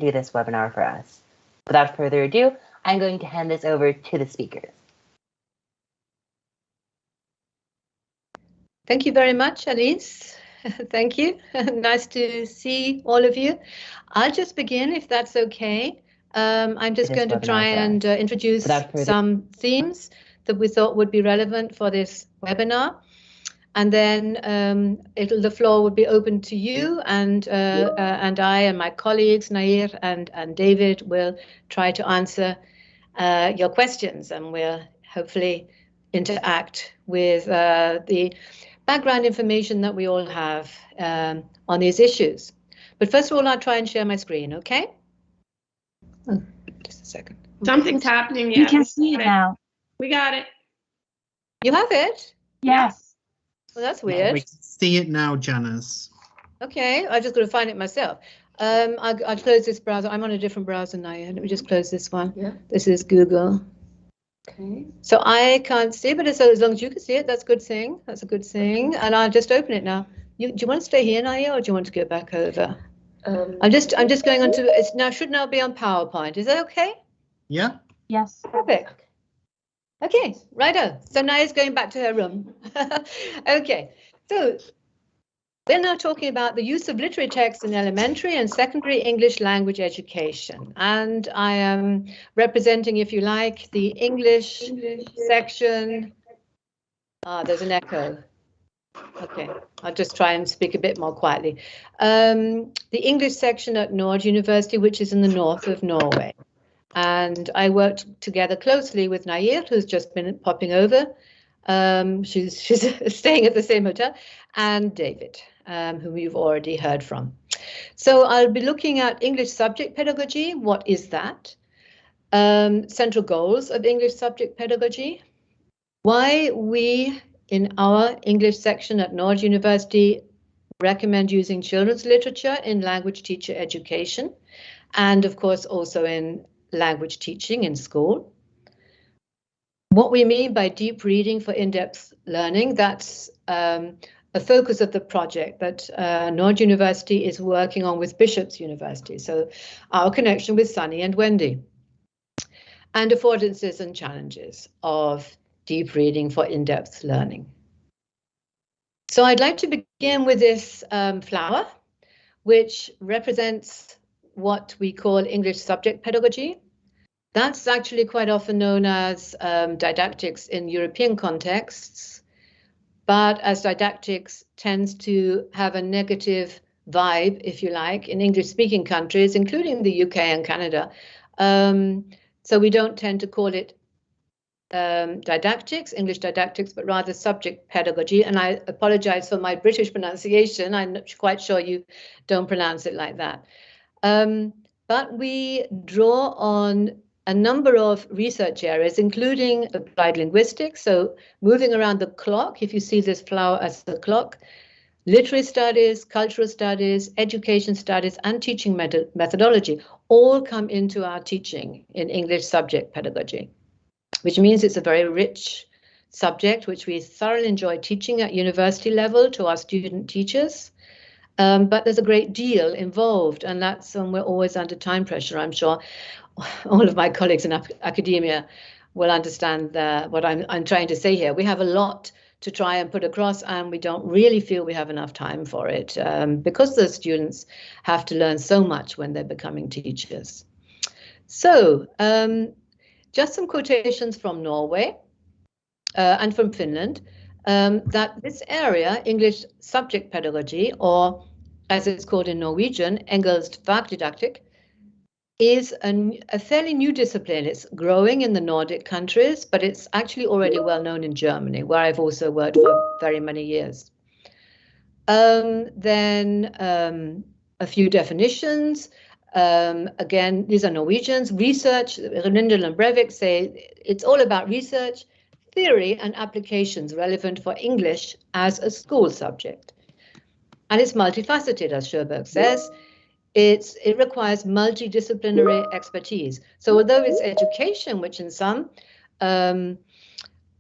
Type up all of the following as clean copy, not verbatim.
do this webinar for us. Without further ado, I'm going to hand this over to the speakers. Thank you very much, Alice. Thank you. Nice to see all of you. I'll just begin, if that's okay. I'm just going to try and introduce some themes that we thought would be relevant for this webinar. And then the floor would be open to you, and I and my colleagues, Nayr and David, will try to answer your questions, and we'll hopefully interact with the background information that we all have on these issues. But first of all, I'll try and share my screen, okay? Oh, just a second. Something's happening. You can see it now. We got it. You have it? Yes. Well, that's weird. We can see it now, Janice. Okay, I just got to find it myself. I'll close this browser. I'm on a different browser now. Let me just close this one. Yeah. This is Google. Okay. So I can't see, but as long as you can see it, that's a good thing. That's a good thing. And I'll just open it now. Do you want to stay here, Naya, or do you want to go back over? I'm just going on to it. Should now be on PowerPoint. Is that okay? Yeah. Yes. Perfect. Okay, righto. So Naya's going back to her room. Okay, so we're now talking about the use of literary text in elementary and secondary English language education. And I am representing, if you like, the English section. There's an echo. Okay, I'll just try and speak a bit more quietly. The English section at Nord University, which is in the north of Norway. And I worked together closely with Nayr, who's just been popping over. She's staying at the same hotel, and David, whom you've already heard from. So I'll be looking at English subject pedagogy. What is that? Central goals of English subject pedagogy. Why we in our English section at Nord University recommend using children's literature in language teacher education, and of course also in language teaching in school. What we mean by deep reading for in-depth learning, that's a focus of the project that Nord University is working on with Bishop's University, so our connection with Sunny and Wendy. And affordances and challenges of deep reading for in-depth learning. So I'd like to begin with this flower, which represents what we call English subject pedagogy. That's actually quite often known as didactics in European contexts, but as didactics tends to have a negative vibe, if you like, in English-speaking countries, including the UK and Canada. So we don't tend to call it didactics, English didactics, but rather subject pedagogy. And I apologize for my British pronunciation. I'm not quite sure you don't pronounce it like that. But we draw on a number of research areas, including applied linguistics, so moving around the clock, if you see this flower as the clock, literary studies, cultural studies, education studies, and teaching methodology all come into our teaching in English subject pedagogy, which means it's a very rich subject, which we thoroughly enjoy teaching at university level to our student teachers. But there's a great deal involved, and that's we're always under time pressure. I'm sure all of my colleagues in academia will understand what I'm trying to say here. We have a lot to try and put across, and we don't really feel we have enough time for it because the students have to learn so much when they're becoming teachers. So just some quotations from Norway and from Finland, that this area, English subject pedagogy, or as it's called in Norwegian, engelsk fagdidaktikk, is a fairly new discipline. It's growing in the Nordic countries, but it's actually already well known in Germany, where I've also worked for very many years. Then a few definitions. Again, these are Norwegians. Research, Rindel and Breivik say it's all about research, theory and applications relevant for English as a school subject. And it's multifaceted, as Joburg says. It requires multidisciplinary expertise. So although it's education, which in some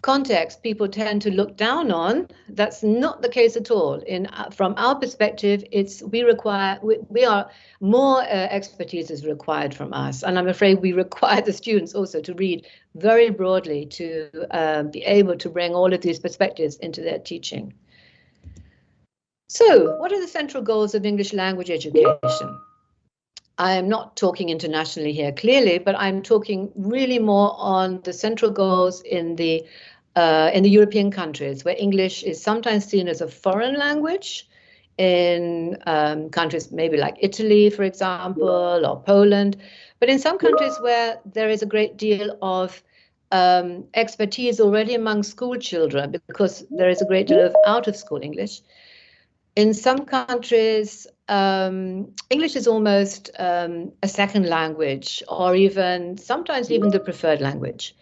context people tend to look down on. That's not the case at all. From our perspective, we are more expertise is required from us, and I'm afraid we require the students also to read very broadly to be able to bring all of these perspectives into their teaching. So, what are the central goals of English language education? I am not talking internationally here, clearly, but I'm talking really more on the central goals in the European countries, where English is sometimes seen as a foreign language, in countries maybe like Italy, for example, or Poland, but in some countries where there is a great deal of expertise already among school children, because there is a great deal of out-of-school English. In some countries, English is almost a second language, or even sometimes even the preferred language.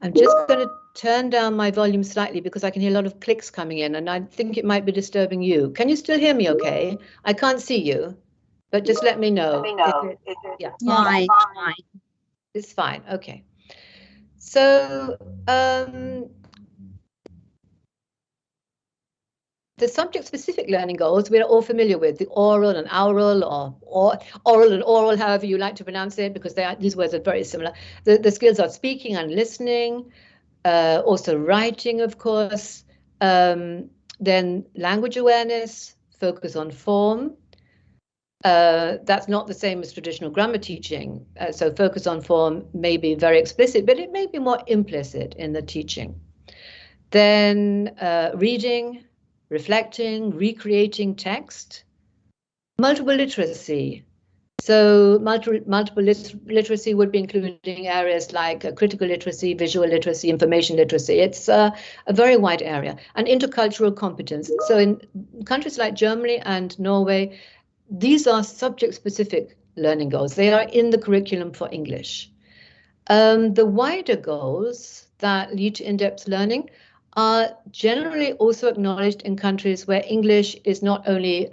I'm just going to turn down my volume slightly because I can hear a lot of clicks coming in, and I think it might be disturbing you. Can you still hear me okay? I can't see you, but just let me know. Yeah, Fine. It's fine. Okay. So, the subject-specific learning goals we're all familiar with, the oral and aural, or oral and oral, however you like to pronounce it, because these words are very similar. The skills are speaking and listening, also writing, of course, then language awareness, focus on form. That's not the same as traditional grammar teaching. So focus on form may be very explicit, but it may be more implicit in the teaching. Then reading, reflecting, recreating text, multiple literacy. So multiple literacy would be including areas like critical literacy, visual literacy, information literacy. It's a very wide area. And intercultural competence. So in countries like Germany and Norway, these are subject-specific learning goals. They are in the curriculum for English. The wider goals that lead to in-depth learning are generally also acknowledged in countries where English is not only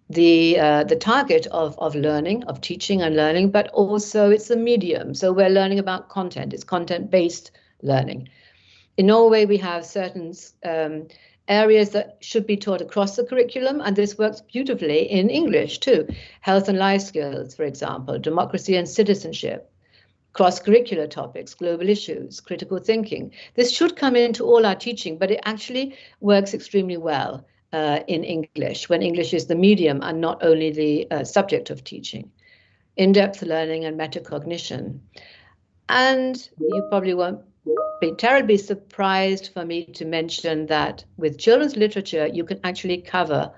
the target of learning, of teaching and learning, but also it's a medium. So we're learning about content. It's content-based learning. In Norway, we have certain areas that should be taught across the curriculum, and this works beautifully in English too. Health and life skills, for example, democracy and citizenship, cross-curricular topics, global issues, critical thinking. This should come into all our teaching, but it actually works extremely well in English, when English is the medium and not only the subject of teaching. In-depth learning and metacognition. And you probably won't be terribly surprised for me to mention that with children's literature, you can actually cover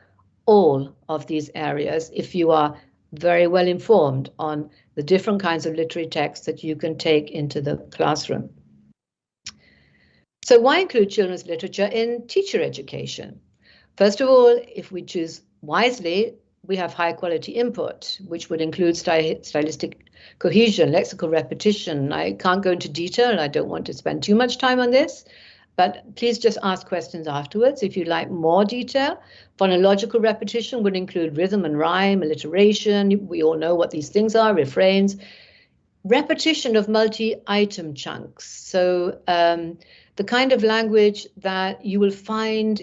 all of these areas if you are very well informed on the different kinds of literary texts that you can take into the classroom. So why include children's literature in teacher education? First of all, if we choose wisely, we have high quality input, which would include stylistic cohesion, lexical repetition. I can't go into detail. I don't want to spend too much time on this, but please just ask questions afterwards if you'd like more detail. Phonological repetition would include rhythm and rhyme, alliteration. We all know what these things are, refrains. Repetition of multi-item chunks. So the kind of language that you will find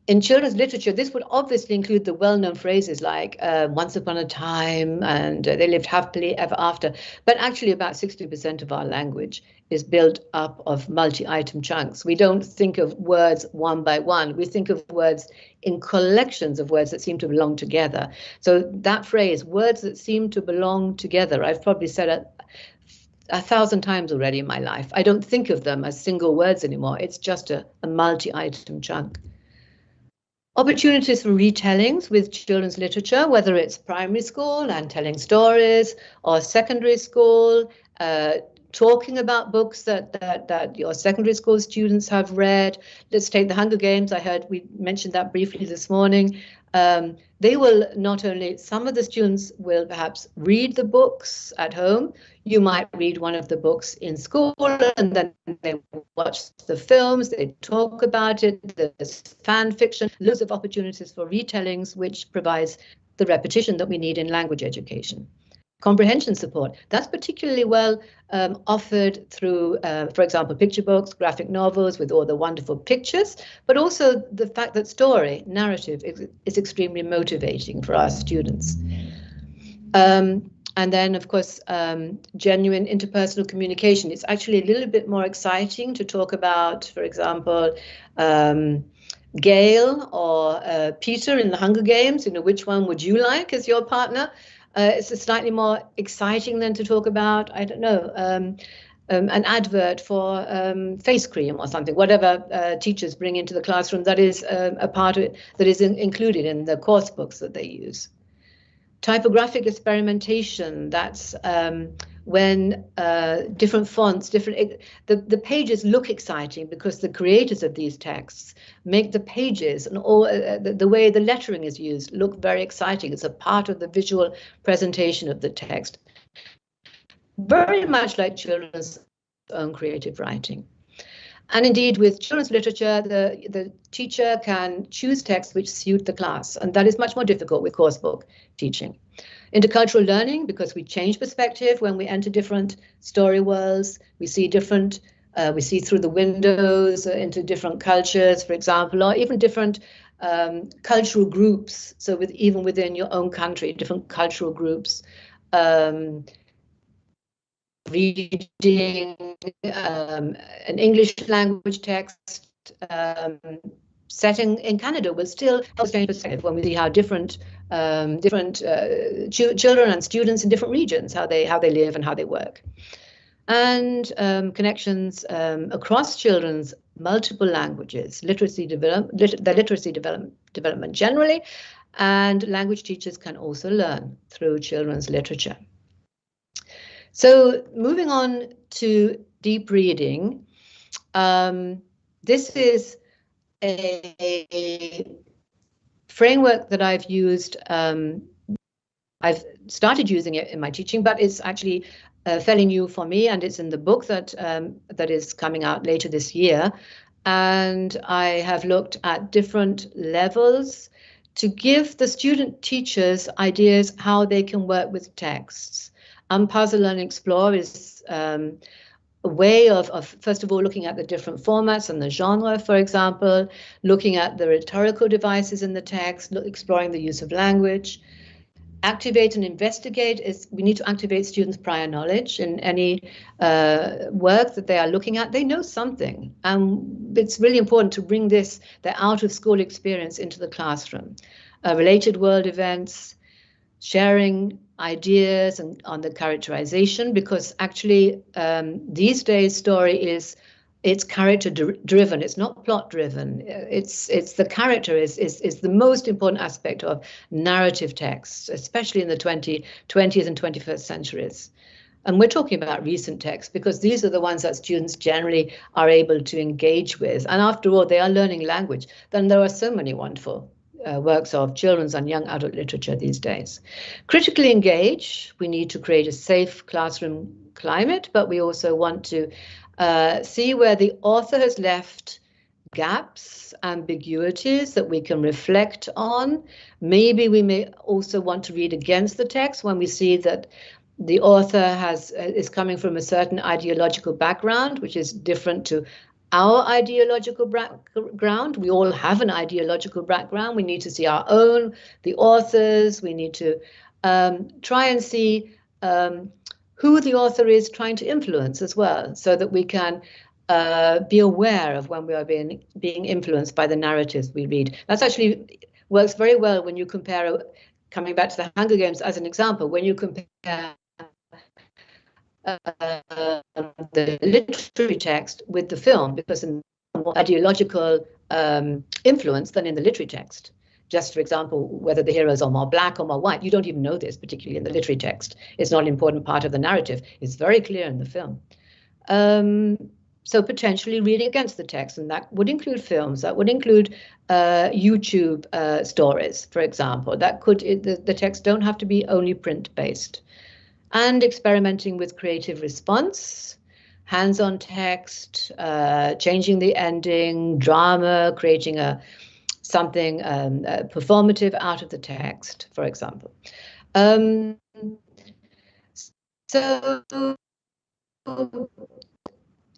in children's literature, this would obviously include the well-known phrases like once upon a time and they lived happily ever after. But actually about 60% of our language is built up of multi-item chunks. We don't think of words one by one. We think of words in collections of words that seem to belong together. So that phrase, words that seem to belong together, I've probably said it 1,000 times already in my life. I don't think of them as single words anymore. It's just a multi-item chunk. Opportunities for retellings with children's literature, whether it's primary school and telling stories, or secondary school, talking about books that your secondary school students have read. Let's take the Hunger Games. I heard we mentioned that briefly this morning. They will not only, some of the students will perhaps read the books at home. You might read one of the books in school and then they watch the films, they talk about it, there's fan fiction, loads of opportunities for retellings, which provides the repetition that we need in language education. comprehension support. That's particularly well offered through, for example, picture books, graphic novels with all the wonderful pictures, but also the fact that story, narrative, is extremely motivating for our students. And then, of course, genuine interpersonal communication. It's actually a little bit more exciting to talk about, for example, Gail or Peter in the Hunger Games. You know, which one would you like as your partner? It's slightly more exciting than to talk about, I don't know, an advert for face cream or something, whatever teachers bring into the classroom that is a part of it, that is included in the course books that they use. Typographic experimentation, that's when different fonts, the pages look exciting because the creators of these texts make the pages and all the way the lettering is used look very exciting. It's a part of the visual presentation of the text. Very much like children's own creative writing. And indeed, with children's literature, the teacher can choose texts which suit the class, and that is much more difficult with coursebook teaching. Intercultural learning, because we change perspective when we enter different story worlds, we see different, we see through the windows into different cultures, for example, or even different cultural groups. So even within your own country, different cultural groups. Reading an English language text setting in Canada will still help change perspective when we see how different children and students in different regions, how they live and how they work. And connections across children's multiple languages, literacy development generally, and language teachers can also learn through children's literature. So moving on to deep reading, this is a framework that I've used. I've started using it in my teaching, but it's actually fairly new for me, and it's in the book that that is coming out later this year. And I have looked at different levels to give the student teachers ideas how they can work with texts. Puzzle and explore is a way of, first of all, looking at the different formats and the genre, for example, looking at the rhetorical devices in the text, exploring the use of language. Activate and investigate is we need to activate students' prior knowledge in any work that they are looking at. They know something, and it's really important to bring this, their out-of-school experience, into the classroom. Related world events, sharing ideas and on the characterization, because actually these days it's character driven, it's not plot driven. It's the character is the most important aspect of narrative texts, especially in the 20th and 21st centuries. And we're talking about recent texts because these are the ones that students generally are able to engage with. And after all, they are learning language. Then there are so many wonderful works of children's and young adult literature these days. Critically engage, we need to create a safe classroom climate, but we also want to see where the author has left gaps, ambiguities that we can reflect on. Maybe we may also want to read against the text when we see that the author is coming from a certain ideological background, which is different to our ideological background. We all have an ideological background. We need to see our own, the authors. We need to try and see who the author is trying to influence as well, so that we can be aware of when we are being influenced by the narratives we read. That's actually works very well when you compare, coming back to the Hunger Games as an example, when you compare the literary text with the film, because in more ideological influence than in the literary text. Just for example, whether the heroes are more black or more white, you don't even know this, particularly in the literary text. It's not an important part of the narrative. It's very clear in the film. So potentially reading against the text, and that would include films, that would include YouTube stories, for example. That could, the texts don't have to be only print-based. And experimenting with creative response, hands-on text, changing the ending, drama, creating something performative out of the text, for example. So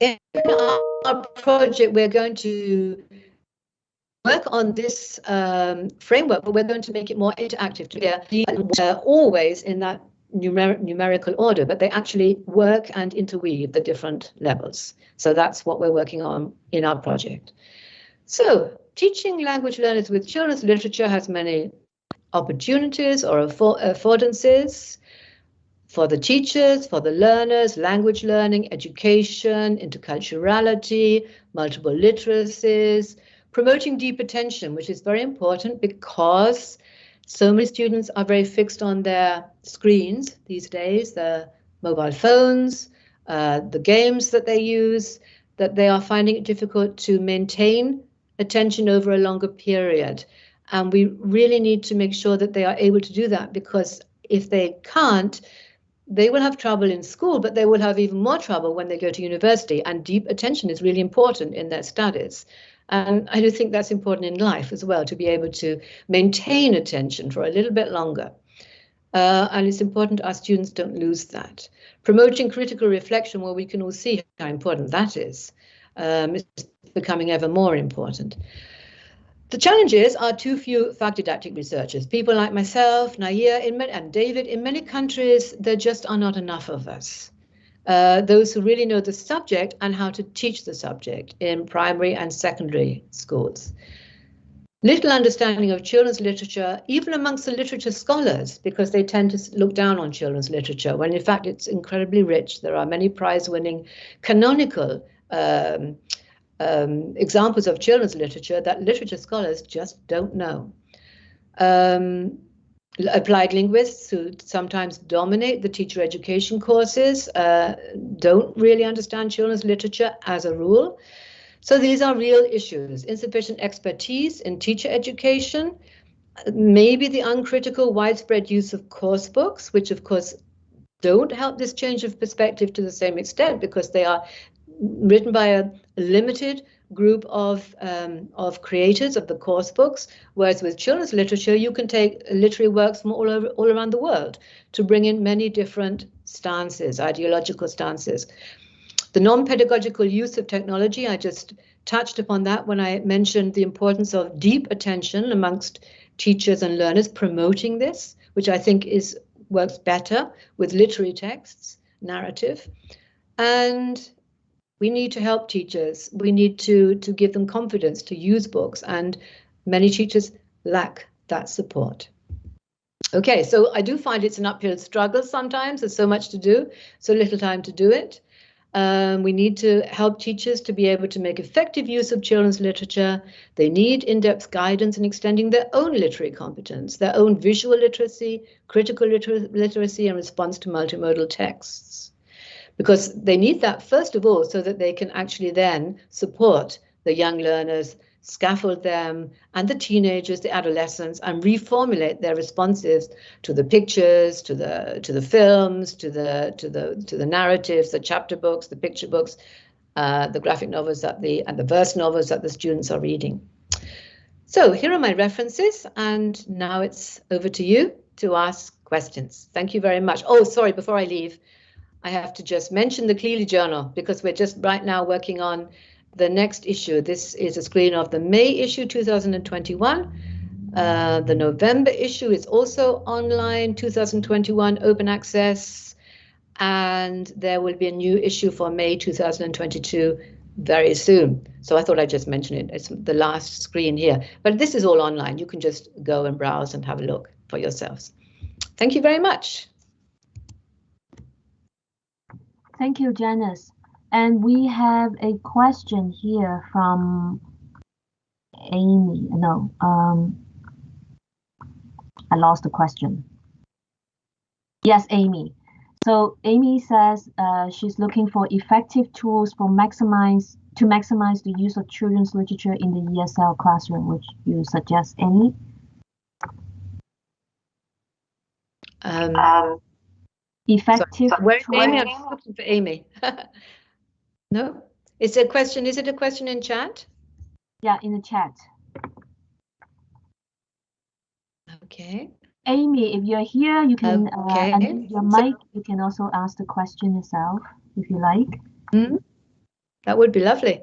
in our project, we're going to work on this framework, but we're going to make it more interactive. They're always in that numerical order, but they actually work and interweave the different levels. So that's what we're working on in our project. So teaching language learners with children's literature has many opportunities or affordances for the teachers, for the learners: language learning, education, interculturality, multiple literacies, promoting deep attention, which is very important because so many students are very fixed on their screens these days, their mobile phones, the games that they use, that they are finding it difficult to maintain attention over a longer period. And we really need to make sure that they are able to do that, because if they can't, they will have trouble in school, but they will have even more trouble when they go to university. And deep attention is really important in their studies. And I do think that's important in life as well, to be able to maintain attention for a little bit longer. And it's important our students don't lose that. Promoting critical reflection, well, we can all see how important that is. It's becoming ever more important. The challenges are too few fact didactic researchers. People like myself, Nayr, and David. In many countries, there just are not enough of us. Those who really know the subject and how to teach the subject in primary and secondary schools. Little understanding of children's literature, even amongst the literature scholars, because they tend to look down on children's literature, when in fact it's incredibly rich. There are many prize-winning canonical examples of children's literature that literature scholars just don't know. Applied linguists, who sometimes dominate the teacher education courses, don't really understand children's literature as a rule. So these are real issues. Insufficient expertise in teacher education, maybe the uncritical widespread use of course books, which of course don't help this change of perspective to the same extent, because they are written by a limited group of creators of the course books, whereas with children's literature, you can take literary works from all around the world to bring in many different stances, ideological stances. The non-pedagogical use of technology, I just touched upon that when I mentioned the importance of deep attention amongst teachers and learners, promoting this, which I think works better with literary texts, narrative. And we need to help teachers. We need to give them confidence to use books, and many teachers lack that support. Okay, so I do find it's an uphill struggle sometimes. There's so much to do, so little time to do it. We need to help teachers to be able to make effective use of children's literature. They need in-depth guidance in extending their own literary competence, their own visual literacy, critical literacy, and response to multimodal texts. Because they need that, first of all, so that they can actually then support the young learners, scaffold them, and the teenagers, the adolescents, and reformulate their responses to the pictures, to the films, to the narratives, the chapter books, the picture books, the graphic novels and the verse novels that the students are reading. So here are my references, and now it's over to you to ask questions. Thank you very much. Oh, sorry, before I leave, I have to just mention the Cleely Journal, because we're just right now working on the next issue. This is a screen of the May issue 2021. The November issue is also online, 2021, open access. And there will be a new issue for May 2022 very soon. So I thought I'd just mention it. It's the last screen here. But this is all online. You can just go and browse and have a look for yourselves. Thank you very much. Thank you, Janice. And we have a question here from Amy. No, I lost the question. Yes, Amy. So Amy says she's looking for effective tools for maximize the use of children's literature in the ESL classroom. Which you suggest any? Effective. Where's Amy? I'm looking for Amy. No, it's a question. Is it a question in chat? Yeah, in the chat. Okay. Amy, if you're here, you can Okay. unmute your mic. You can also ask the question yourself if you like. That would be lovely.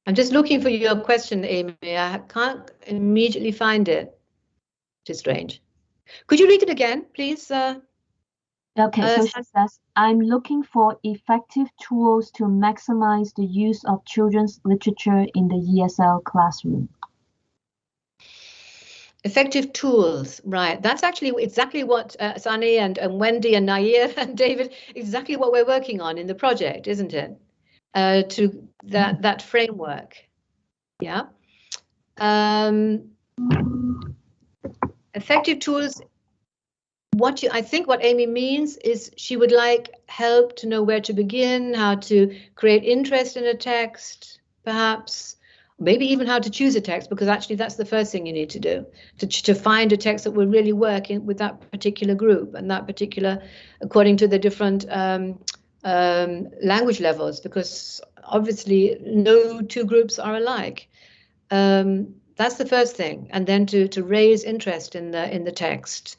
I'm just looking for your question, Amy. I can't immediately find it, which is strange. Could you read it again, please? Okay, so she says, I'm looking for effective tools to maximize the use of children's literature in the ESL classroom. Effective tools, right. That's actually exactly what Sani and Wendy and Nayr and David, exactly what we're working on in the project, isn't it? To that framework. Yeah. Effective tools. I think what Amy means is she would like help to know where to begin, how to create interest in a text, perhaps, maybe even how to choose a text, because actually that's the first thing you need to do, to find a text that will really work with that particular group and that particular, according to the different language levels, because obviously no two groups are alike. That's the first thing, and then to raise interest in the text.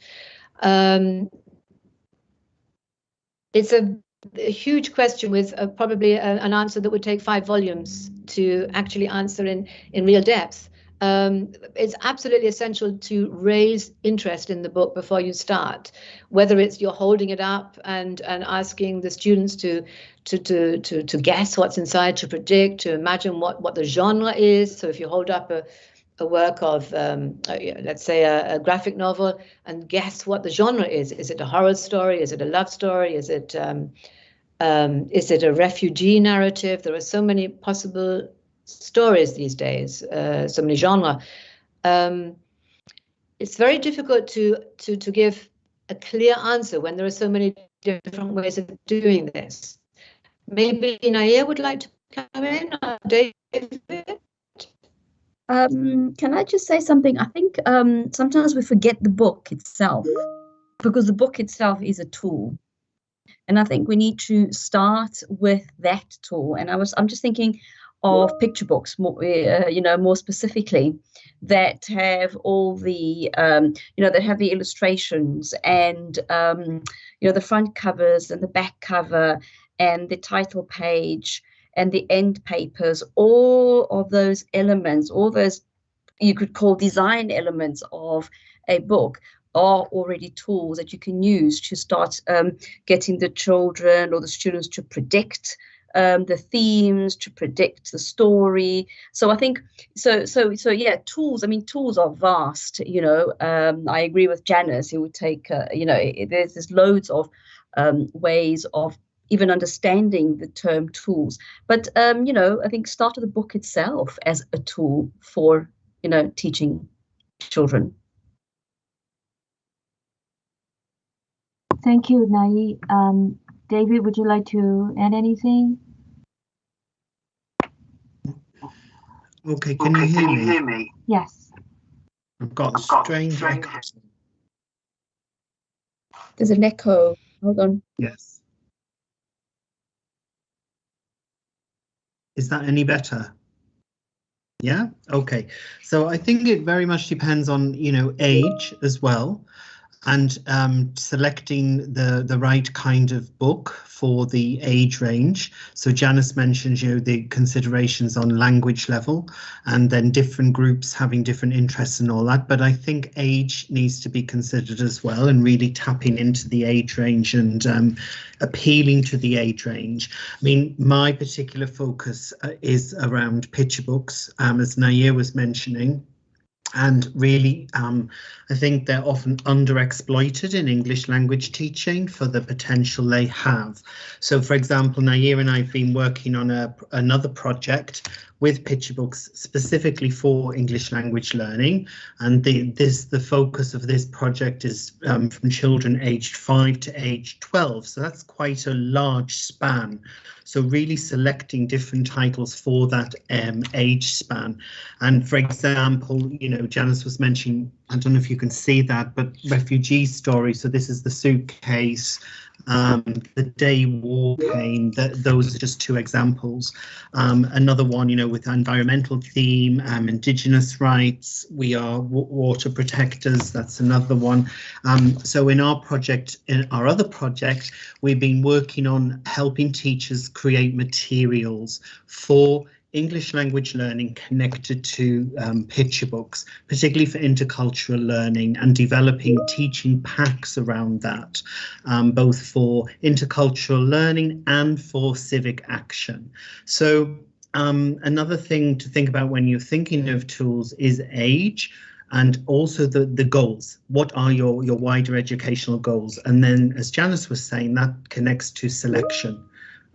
It's a huge question with probably an answer that would take 5 volumes to actually answer in real depth. It's absolutely essential to raise interest in the book before you start, whether it's you're holding it up and asking the students to guess what's inside, to predict, to imagine what the genre is. So if you hold up a work of, let's say, a graphic novel, and guess what the genre is. Is it a horror story? Is it a love story? Is it a refugee narrative? There are so many possible stories these days, so many genres. It's very difficult to give a clear answer when there are so many different ways of doing this. Maybe Nayr would like to come in, or David? Can I just say something? I think sometimes we forget the book itself, because the book itself is a tool. And I think we need to start with that tool. And I'm just thinking of picture books, more, more specifically, that have all the, that have the illustrations and, the front covers and the back cover and the title page and the end papers, all of those elements, all those you could call design elements of a book, are already tools that you can use to start getting the children or the students to predict the themes, to predict the story. So I think, so yeah, tools, I mean, tools are vast, I agree with Janice. It would take, there's loads of ways of even understanding the term tools. But, I think start with the book itself as a tool for, teaching children. Thank you, Nayr. David, would you like to add anything? Okay, can you hear me? Yes. I've got a strange echo. There's an echo. Hold on. Yes. Is that any better? Yeah, okay. So I think it very much depends on, age as well, and selecting the right kind of book for the age range. So Janice mentioned, the considerations on language level, and then different groups having different interests and all that. But I think age needs to be considered as well, and really tapping into the age range and appealing to the age range. I mean, my particular focus is around picture books, as Nayr was mentioning. And really, I think they're often underexploited in English language teaching for the potential they have. So, for example, Nayr and I have been working on another project with picture books specifically for English language learning. And the focus of this project is from children aged 5 to age 12. So that's quite a large span. So really selecting different titles for that age span. And for example, Janice was mentioning, I don't know if you can see that, but refugee story. So this is the suitcase, the day war came. Those are just two examples. Another one, with environmental theme, Indigenous rights. We are water protectors. That's another one. So in our project, in our other project, we've been working on helping teachers create materials for English language learning connected to picture books, particularly for intercultural learning, and developing teaching packs around that, both for intercultural learning and for civic action. So another thing to think about when you're thinking of tools is age, and also the goals. What are your wider educational goals? And then, as Janice was saying, that connects to selection.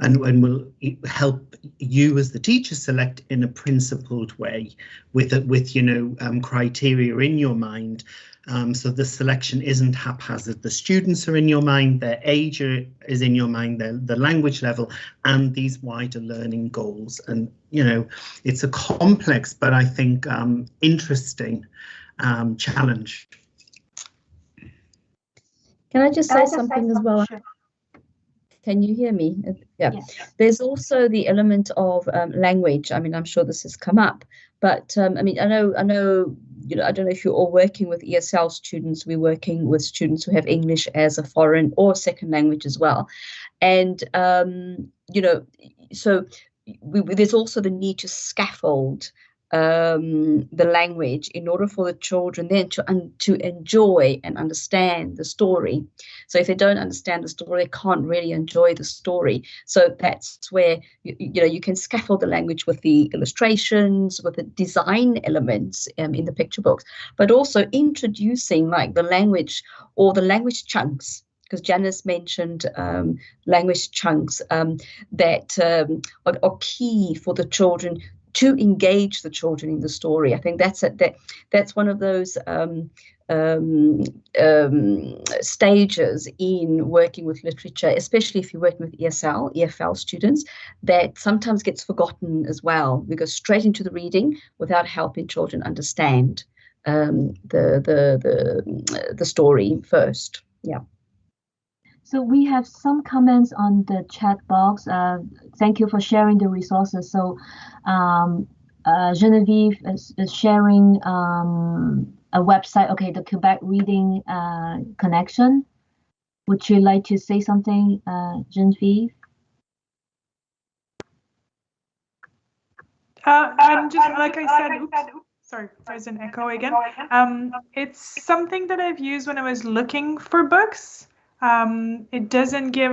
And will help you as the teacher select in a principled way with criteria in your mind. So the selection isn't haphazard. The students are in your mind, their age is in your mind, the language level, and these wider learning goals. And, it's a complex, but I think interesting challenge. Can I just say something as well? Can you hear me? Yeah. Yes. There's also the element of language. I mean, I'm sure this has come up, but I know, I don't know if you're all working with ESL students. We're working with students who have English as a foreign or second language as well. And, so there's also the need to scaffold the language in order for the children then to enjoy and understand the story. So if they don't understand the story, they can't really enjoy the story. So that's where you can scaffold the language with the illustrations, with the design elements in the picture books, but also introducing like the language or the language chunks. Because Janice mentioned language chunks that are key for the children to engage the children in the story. I think that's one of those stages in working with literature, especially if you're working with EFL students, that sometimes gets forgotten as well. We go straight into the reading without helping children understand the story first. Yeah. So we have some comments on the chat box. Thank you for sharing the resources. So Genevieve is sharing a website. Okay, the Quebec Reading Connection. Would you like to say something, Genevieve? I'm just, like I said, oops, sorry, there's an echo again. It's something that I've used when I was looking for books. It doesn't give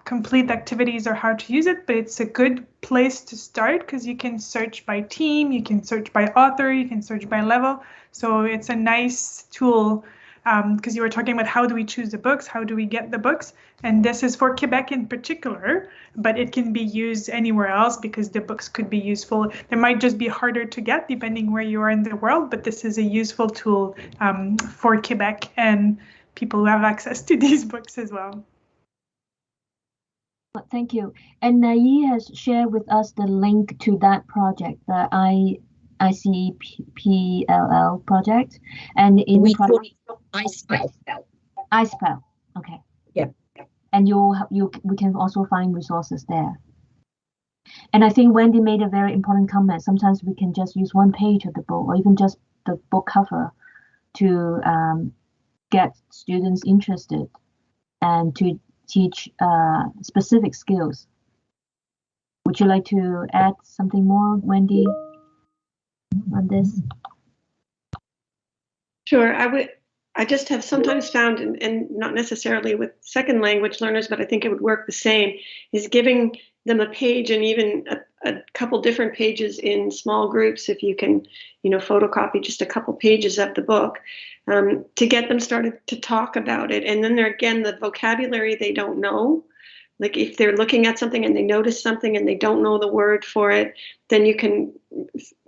complete activities or how to use it, but it's a good place to start because you can search by team, you can search by author, you can search by level. So it's a nice tool because you were talking about how do we choose the books, how do we get the books, and this is for Quebec in particular, but it can be used anywhere else because the books could be useful. They might just be harder to get depending where you are in the world, but this is a useful tool for Quebec and people who have access to these books as well. Thank you. And Nayr has shared with us the link to that project, the ICPLL project. And in we the project, call it iSpell. Okay. Yeah. And we can also find resources there. And I think Wendy made a very important comment. Sometimes we can just use one page of the book or even just the book cover to get students interested and to teach specific skills. Would you like to add something more, Wendy, on this? Sure, I would. I just have sometimes found, and not necessarily with second language learners, but I think it would work the same, is giving them a page and even a couple different pages in small groups, if you can, photocopy just a couple pages of the book, to get them started to talk about it. And then the vocabulary they don't know, like if they're looking at something and they notice something and they don't know the word for it, then you can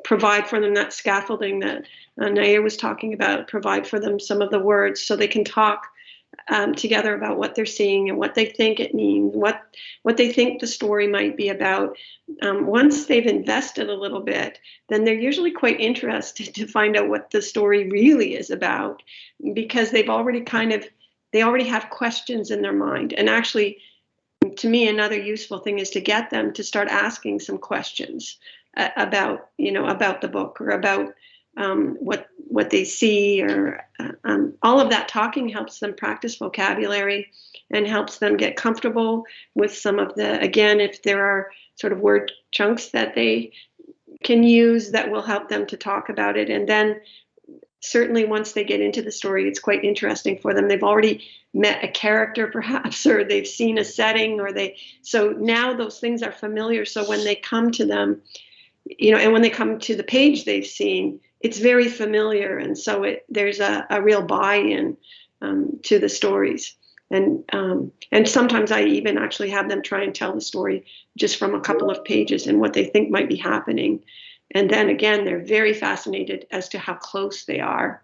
provide for them that scaffolding that Nayr was talking about, provide for them some of the words so they can talk together about what they're seeing and what they think it means, what they think the story might be about. Once they've invested a little bit, then they're usually quite interested to find out what the story really is about, because they already have questions in their mind. And actually, to me, another useful thing is to get them to start asking some questions about the book, or about what they see, or all of that. Talking helps them practice vocabulary and helps them get comfortable with some of the, again, if there are sort of word chunks that they can use that will help them to talk about it. And then certainly once they get into the story, it's quite interesting for them. They've already met a character perhaps, or they've seen a setting, so now those things are familiar. So when they come to them, and when they come to the page they've seen, it's very familiar. And so there's a real buy-in to the stories. And sometimes I even actually have them try and tell the story just from a couple of pages and what they think might be happening. And then again, they're very fascinated as to how close they are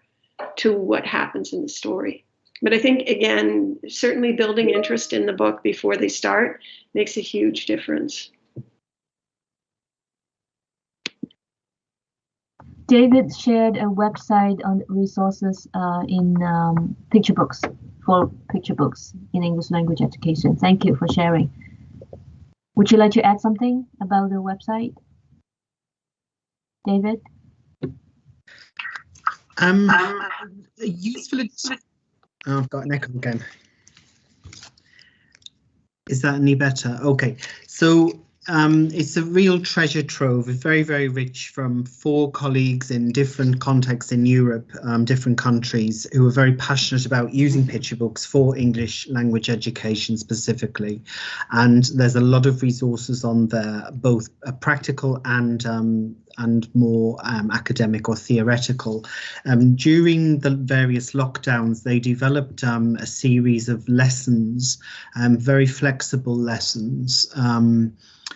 to what happens in the story. But I think, again, certainly building interest in the book before they start makes a huge difference. David shared a website on resources in picture books, for picture books in English language education. Thank you for sharing. Would you like to add something about the website, David? Useful. Oh, I've got an echo again. Is that any better? Okay, so it's a real treasure trove. It's very, very rich, from 4 colleagues in different contexts in Europe, different countries, who are very passionate about using picture books for English language education specifically. And there's a lot of resources on there, both practical and more academic or theoretical. During the various lockdowns, they developed a series of lessons, very flexible lessons,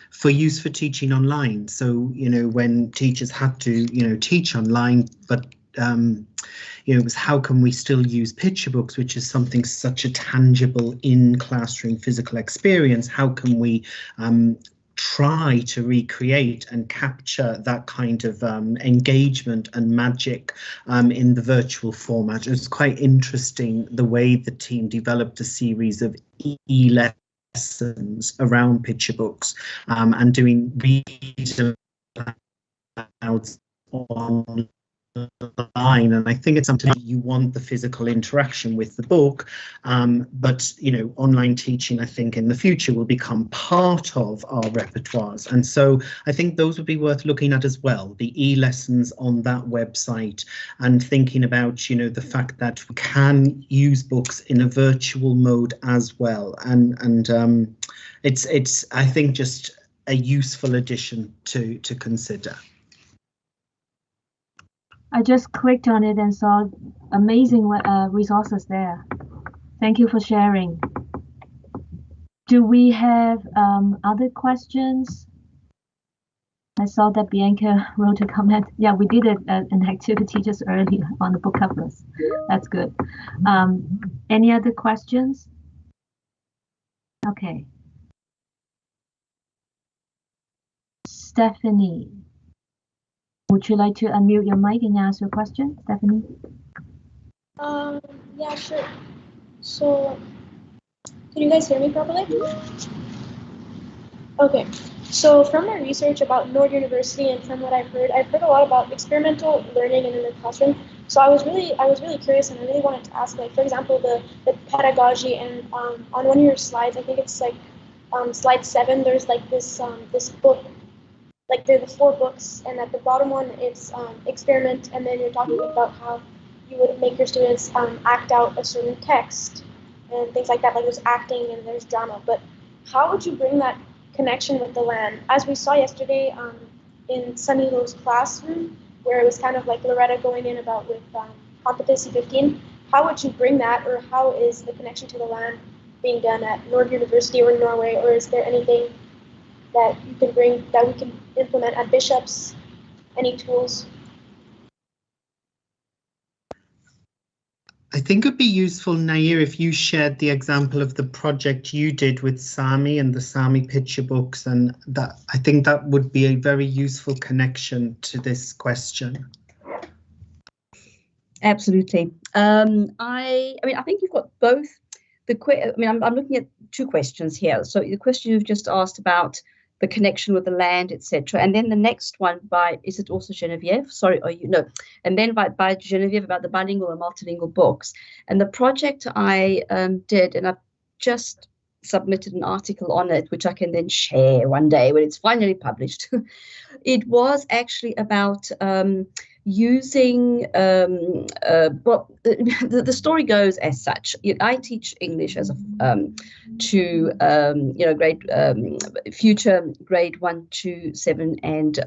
for use for teaching online. So, when teachers had to, teach online, but it was how can we still use picture books, which is something such a tangible in-classroom physical experience. How can we try to recreate and capture that kind of engagement and magic in the virtual format? It was quite interesting the way the team developed a series of lessons around picture books and doing read alouds online. And I think it's something you want the physical interaction with the book, but online teaching, I think, in the future will become part of our repertoires. And so I think those would be worth looking at as well, the e-lessons on that website, and thinking about the fact that we can use books in a virtual mode as well. And it's I think just a useful addition to consider. I just clicked on it and saw amazing resources there. Thank you for sharing. Do we have other questions? I saw that Bianca wrote a comment. Yeah, we did an activity just earlier on the book covers. That's good. Any other questions? Okay. Stephanie. Would you like to unmute your mic and ask your question, Stephanie? Yeah, sure. So, can you guys hear me properly? Okay. So, from my research about Nord University and from what I've heard a lot about experimental learning in the classroom. So, I was really curious, and I really wanted to ask, like, for example, the pedagogy, and on one of your slides, I think it's like slide 7. There's like this book. Like there are the 4 books, and at the bottom one it's experiment, and then you're talking about how you would make your students act out a certain text and things like that. Like there's acting and there's drama, but how would you bring that connection with the land? As we saw yesterday in Sami's classroom, where it was kind of like Loretta going in about with competency 15. How would you bring that, or how is the connection to the land being done at Nord University or Norway, or is there anything that you can bring, that we can implement at Bishop's, any tools? I think it'd be useful, Nayr, if you shared the example of the project you did with Sami and the Sami picture books, and that I think that would be a very useful connection to this question. Absolutely. I mean, I think you've got both. I'm looking at two questions here. So the question you've just asked about the connection with the land, etc., and then the next one by, is it also Genevieve? Sorry, and then by Genevieve about the bilingual and multilingual books. And the project I did, and I've just submitted an article on it, which I can then share one day when it's finally published. It was actually about using the story goes as such. I teach English as a to future grade 1 to 7 and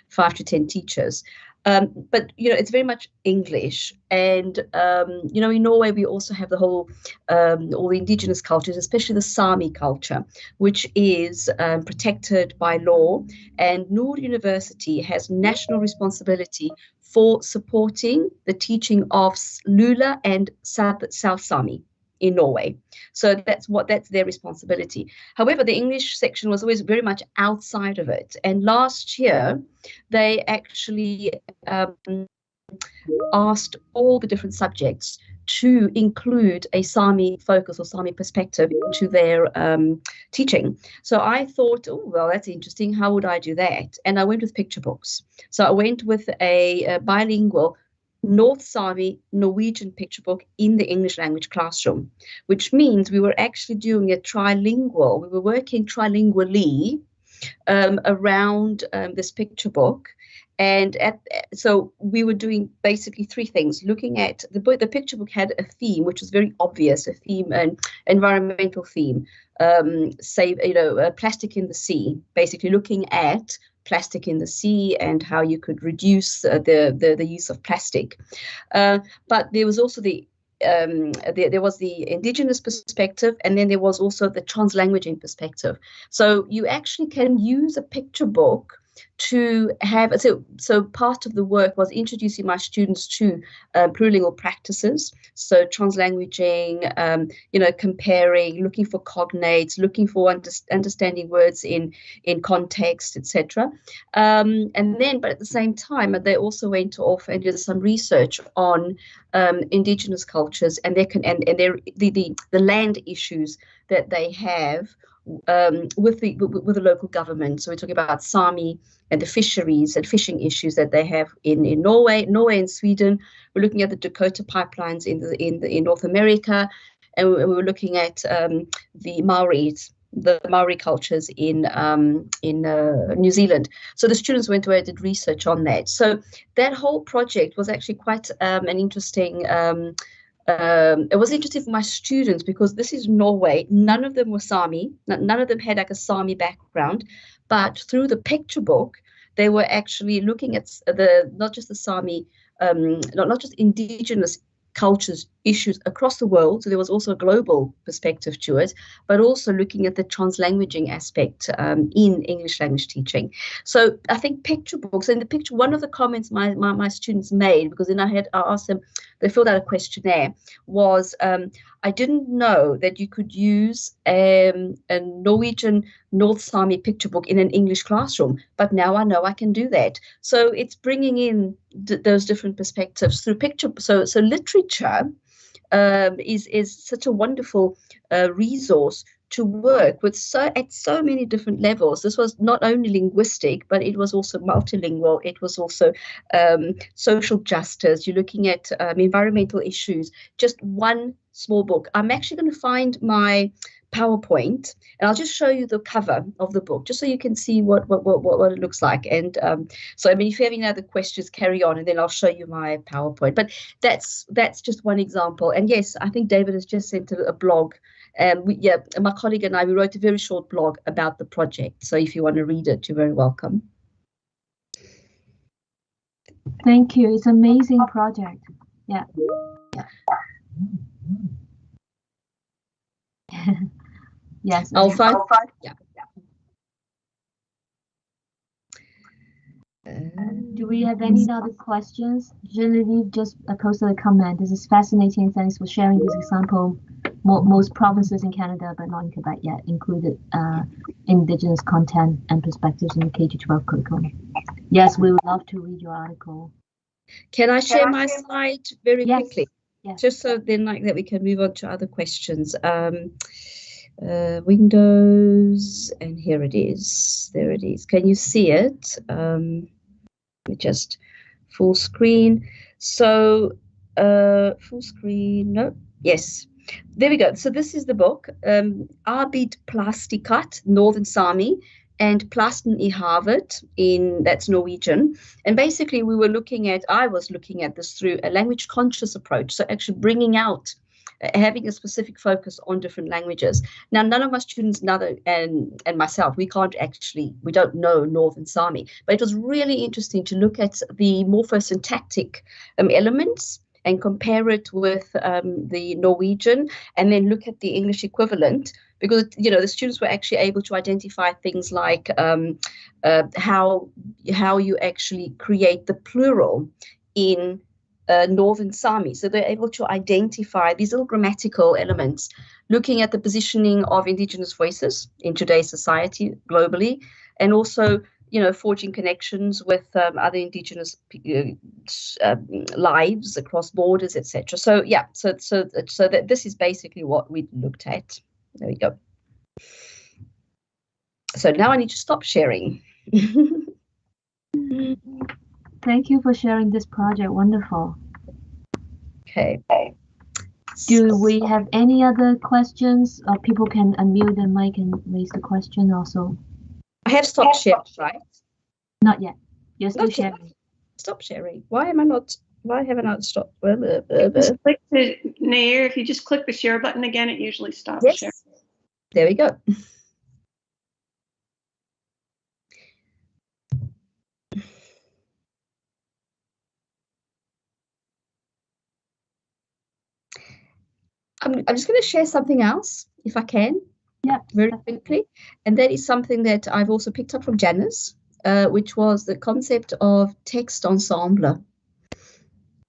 5 to 10 teachers. But it's very much English, and in Norway we also have the whole all the indigenous cultures, especially the Sami culture, which is protected by law, and Nord University has national responsibility for supporting the teaching of Lula and South Sami in Norway. So that's their responsibility. However, the English section was always very much outside of it. And last year, they actually asked all the different subjects to include a Sami focus or Sami perspective into their teaching. So I thought, oh, well, that's interesting. How would I do that? And I went with picture books. So I went with a bilingual North Sami Norwegian picture book in the English language classroom, which means we were actually doing a trilingual. We were working trilingually around this picture book. And so we were doing basically three things. Looking at the book, the picture book had a theme, which was very obvious, a theme, an environmental theme, plastic in the sea, basically looking at plastic in the sea and how you could reduce the use of plastic. But there was also there was the indigenous perspective, and then there was also the translanguaging perspective. So you actually can use a picture book to have, so part of the work was introducing my students to plurilingual practices, so translanguaging, comparing, looking for cognates, looking for understanding words in context, etc. And then, but at the same time, they also went off and did some research on indigenous cultures and the land issues that they have with the local government. So we're talking about Sami and the fisheries and fishing issues that they have in Norway and Sweden. We're looking at the Dakota pipelines in North America, and we were looking at the Maori cultures in New Zealand. So the students went away and did research on that. So that whole project was actually quite an interesting. It was interesting for my students because this is Norway. None of them were Sami. None of them had like a Sami background. But through the picture book, they were actually looking at not just the Sami, not just indigenous cultures issues across the world. So there was also a global perspective to it, but also looking at the translanguaging aspect in English language teaching. So I think picture books, and the picture, one of the comments my students made, because then I asked them, they filled out a questionnaire, was I didn't know that you could use a Norwegian North Sami picture book in an English classroom, but now I know I can do that. So it's bringing in those different perspectives through picture. So literature is such a wonderful resource to work with at so many different levels. This was not only linguistic, but it was also multilingual. It was also social justice. You're looking at environmental issues. Just one small book. I'm actually going to find my PowerPoint, and I'll just show you the cover of the book, just so you can see what it looks like. And so, I mean, if you have any other questions, carry on, and then I'll show you my PowerPoint. But that's just one example. And yes, I think David has just sent a blog. My colleague and I, we wrote a very short blog about the project. So if you want to read it, you're very welcome. Thank you. It's an amazing project. Yeah. Yes. I'll find. Yeah. Do we have any other questions? Genevieve just posted a comment. This is fascinating. Thanks for sharing this example. Most provinces in Canada, but not in Quebec yet, included Indigenous content and perspectives in the K-12 curriculum. Yes, we would love to read your article. Can I share my slide very quickly? Yes. Just so then like that we can move on to other questions. Windows, and here it is. There it is. Can you see it? Let me just full screen. So full screen, no, yes. There we go. So this is the book, Arbeid Plastikat, Northern Sami, and Plasten I Havet, that's Norwegian. And basically I was looking at this through a language conscious approach. So actually bringing out, having a specific focus on different languages. Now, none of my students, and myself, we don't know Northern Sami, but it was really interesting to look at the morphosyntactic elements and compare it with the Norwegian, and then look at the English equivalent, because the students were actually able to identify things like how you actually create the plural in Northern Sami. So they're able to identify these little grammatical elements, looking at the positioning of Indigenous voices in today's society globally, and also forging connections with other Indigenous lives across borders, etc. So yeah, so that this is basically what we looked at. There we go. So now I need to stop sharing. Thank you for sharing this project. Wonderful. Okay. Do we have any other questions? Or people can unmute the mic and raise the question also. I have stopped sharing, right? Not yet. You're still sharing. Stop sharing. Why haven't I not stopped? Just click the Nayr. If you just click the share button again, it usually stops sharing. There we go. I'm just going to share something else, if I can. Yeah, very quickly. And that is something that I've also picked up from Janice, which was the concept of text ensemble.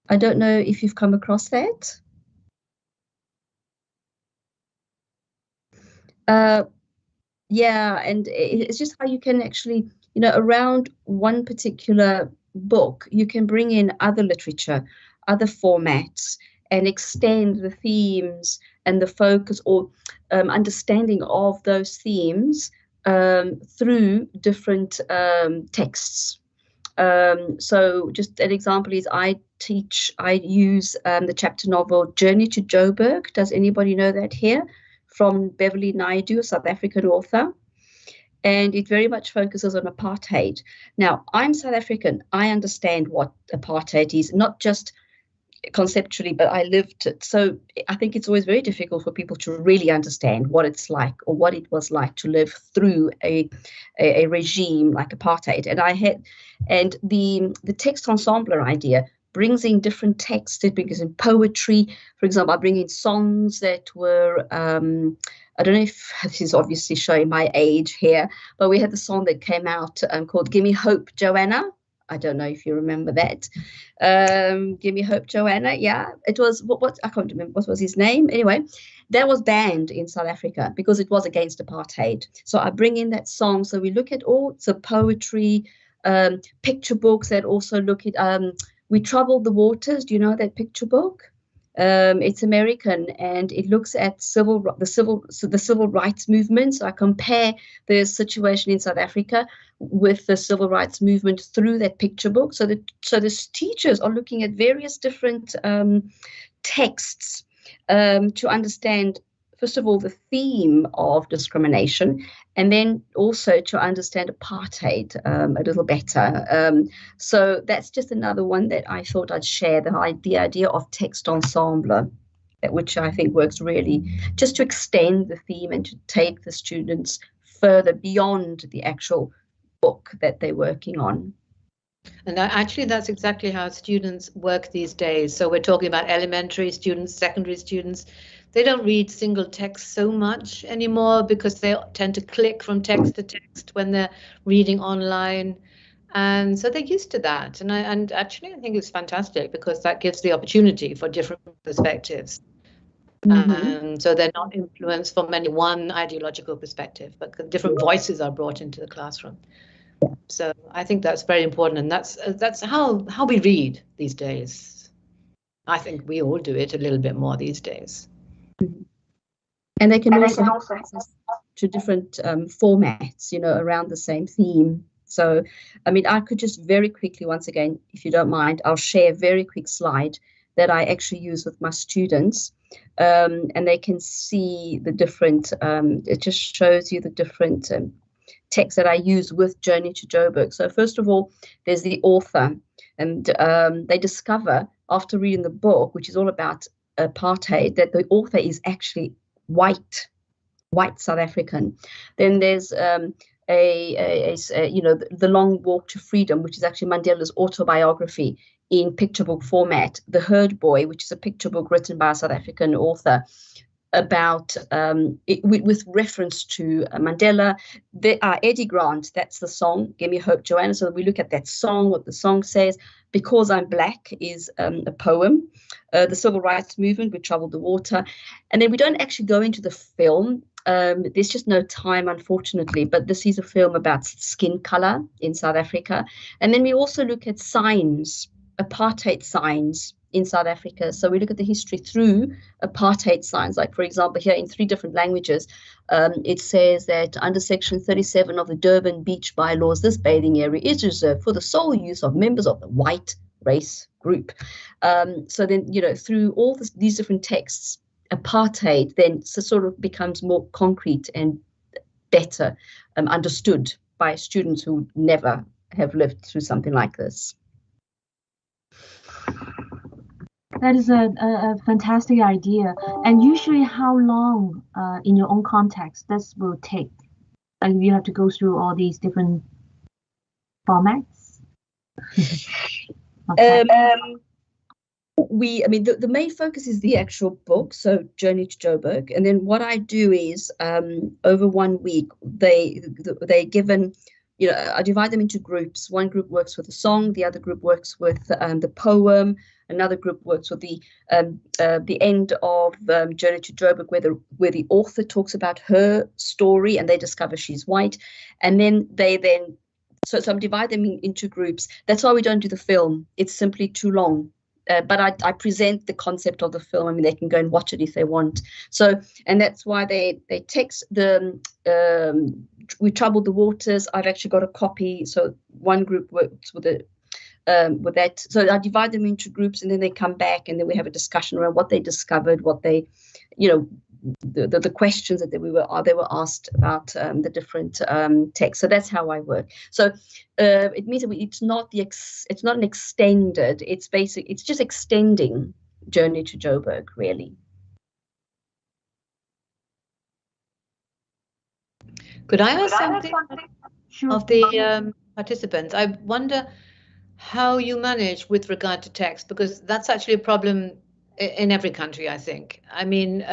I don't know if you've come across that. Yeah, and it's just how you can actually, around one particular book, you can bring in other literature, other formats, and extend the themes and the focus or understanding of those themes through different texts. So just an example is I use the chapter novel Journey to Joburg. Does anybody know that here? From Beverly Naidu, a South African author. And it very much focuses on apartheid. Now, I'm South African. I understand what apartheid is, not just conceptually, but I lived it. So I think it's always very difficult for people to really understand what it's like or what it was like to live through a regime like apartheid. And the text ensemble idea brings in different texts. It brings in poetry. For example, I bring in songs that were, I don't know if this is obviously showing my age here, but we had the song that came out called Gimme Hope, Joanna. I don't know if you remember that. Give Me Hope, Joanna. Yeah, it was, what I can't remember what was his name. Anyway, that was banned in South Africa because it was against apartheid. So I bring in that song. So we look at all the poetry, picture books that also look at, We Troubled the Waters. Do you know that picture book? It's American, and it looks at the civil rights movement. So I compare the situation in South Africa with the civil rights movement through that picture book. So the teachers are looking at various different texts to understand, first of all, the theme of discrimination, and then also to understand apartheid a little better. So that's just another one that I thought I'd share, the idea of text ensemble, which I think works really just to extend the theme and to take the students further beyond the actual book that they're working on. And actually, that's exactly how students work these days. So we're talking about elementary students, secondary students. They don't read single text so much anymore because they tend to click from text to text when they're reading online. And so they're used to that. And actually, I think it's fantastic because that gives the opportunity for different perspectives. And so they're not influenced from any one ideological perspective, but different voices are brought into the classroom. So I think that's very important, and that's how we read these days. I think we all do it a little bit more these days. And they can also have access to different formats, you know, around the same theme. So, I mean, I could just very quickly, once again, if you don't mind, I'll share a very quick slide that I actually use with my students, and they can see the different, it just shows you the different texts that I use with Journey to Joburg. So first of all, there's the author, and they discover after reading the book, which is all about apartheid, that the author is actually white South African. Then there's you know, the Long Walk to Freedom, which is actually Mandela's autobiography in picture book format. The Herd Boy, which is a picture book written by a South African author about with reference to Mandela. Eddie Grant, that's the song, Give Me Hope, Joanna. So we look at that song, what the song says. Because I'm Black is a poem. The Civil Rights Movement, We Troubled the Water. And then we don't actually go into the film. There's just no time, unfortunately, but this is a film about skin color in South Africa. And then we also look at signs, apartheid signs in South Africa. So we look at the history through apartheid signs. Like, for example, here in 3 different languages, it says that under Section 37 of the Durban Beach Bylaws, this bathing area is reserved for the sole use of members of the white race group. So then, you know, through all these different texts, apartheid then sort of becomes more concrete and better understood by students who never have lived through something like this. That is a fantastic idea. And usually how long in your own context this will take? Like you have to go through all these different formats? Okay. I mean, the main focus is the actual book, so Journey to Joburg. And then what I do is over 1 week, they're given, you know, I divide them into groups. One group works with a song, the other group works with the poem, another group works with the end of Journey to Joburg, where the author talks about her story and they discover she's white. And then so I'm dividing them into groups. That's why we don't do the film. It's simply too long. But I present the concept of the film. I mean, they can go and watch it if they want. So, and that's why they text the We Troubled the Waters. I've actually got a copy. So one group works with that. So I divide them into groups, and then they come back, and then we have a discussion around what they discovered, what they, you know, the questions that they were asked about the different texts. So that's how I work. So it means that it's not an extended. It's just extending Journey to Joburg, really. Could I ask something Sure. of the participants? I wonder how you manage with regard to text, because that's actually a problem in every country, I think. I mean,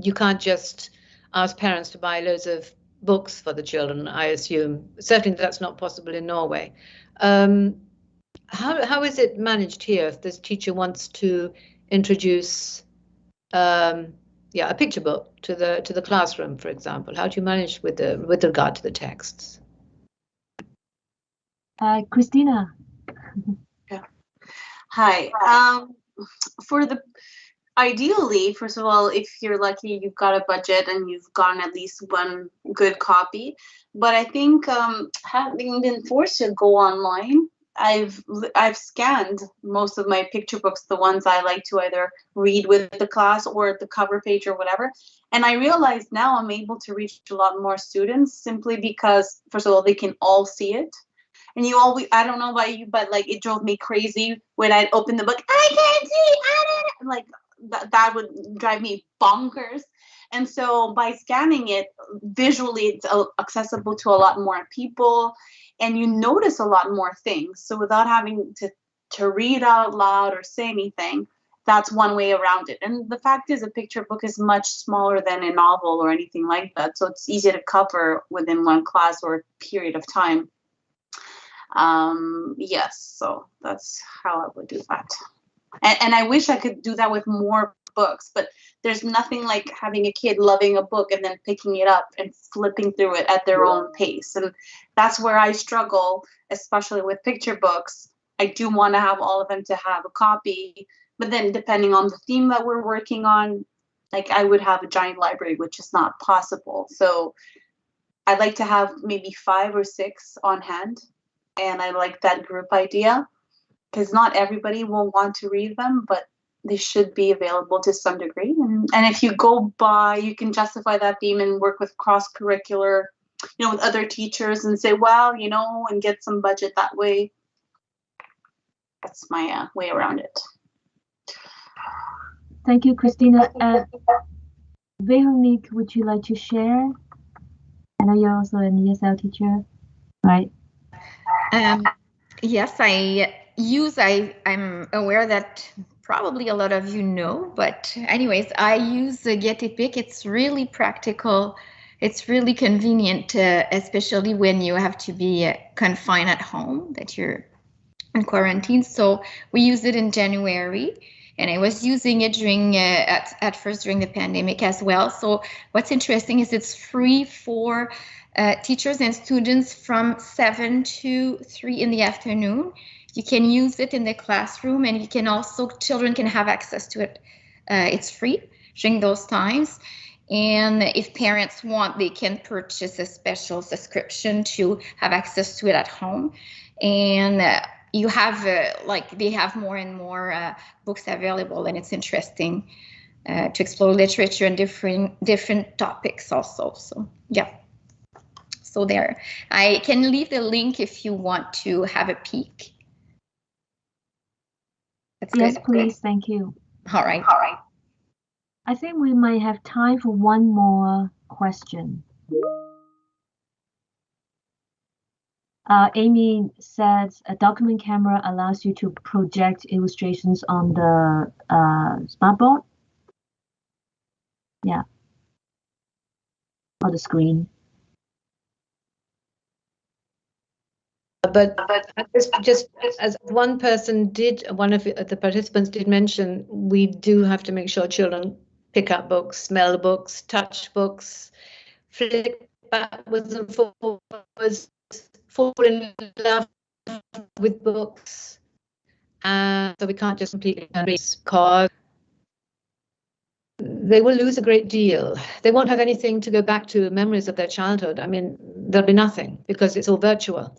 you can't just ask parents to buy loads of books for the children, I assume. Certainly that's not possible in Norway. How is it managed here if this teacher wants to introduce a picture book to the classroom, for example? How do you manage with regard to the texts? Christina. Yeah. Hi. Ideally, first of all, if you're lucky, you've got a budget and you've gotten at least one good copy. But I think having been forced to go online, I've scanned most of my picture books, the ones I like to either read with the class or the cover page or whatever. And I realize now I'm able to reach a lot more students simply because, first of all, they can all see it. And you always, I don't know about you, but like it drove me crazy when I'd open the book. I can't see, like that would drive me bonkers. And so by scanning it visually, it's accessible to a lot more people, and you notice a lot more things. So without having to read out loud or say anything, that's one way around it. And the fact is, a picture book is much smaller than a novel or anything like that. So it's easy to cover within one class or period of time. Yes, so that's how I would do that. And I wish I could do that with more books, but there's nothing like having a kid loving a book and then picking it up and flipping through it at their own pace. And that's where I struggle, especially with picture books. I do want to have all of them to have a copy, but then depending on the theme that we're working on, like I would have a giant library, which is not possible. So I'd like to have maybe 5 or 6 on hand. And I like that group idea, because not everybody will want to read them, but they should be available to some degree. And if you go by, you can justify that theme and work with cross-curricular, with other teachers and say, well, and get some budget that way. That's my way around it. Thank you, Christina. Veronique, would you like to share? I know you're also an ESL teacher, right? Yes, I'm aware that probably a lot of you know, but anyways, I use Getty Pick. It's really practical. It's really convenient, especially when you have to be confined at home, that you're in quarantine. So we used it in January, and I was using it during at first during the pandemic as well. So what's interesting is it's free for teachers and students from 7 to 3 in the afternoon. You can use it in the classroom, and you can also, children can have access to it. It's free during those times. And if parents want, they can purchase a special subscription to have access to it at home. And you have, they have more and more books available, and it's interesting to explore literature and different topics also. So, yeah. So there, I can leave the link if you want to have a peek. That's yes, good. please. Thank you. All right. I think we might have time for one more question. Amy says a document camera allows you to project illustrations on the smartboard. Yeah. Or the screen. But just as one person did, one of the participants did mention, we do have to make sure children pick up books, smell books, touch books, flick backwards and forwards, fall in love with books. So we can't just completely erase because they will lose a great deal. They won't have anything to go back to, memories of their childhood. I mean, there'll be nothing because it's all virtual.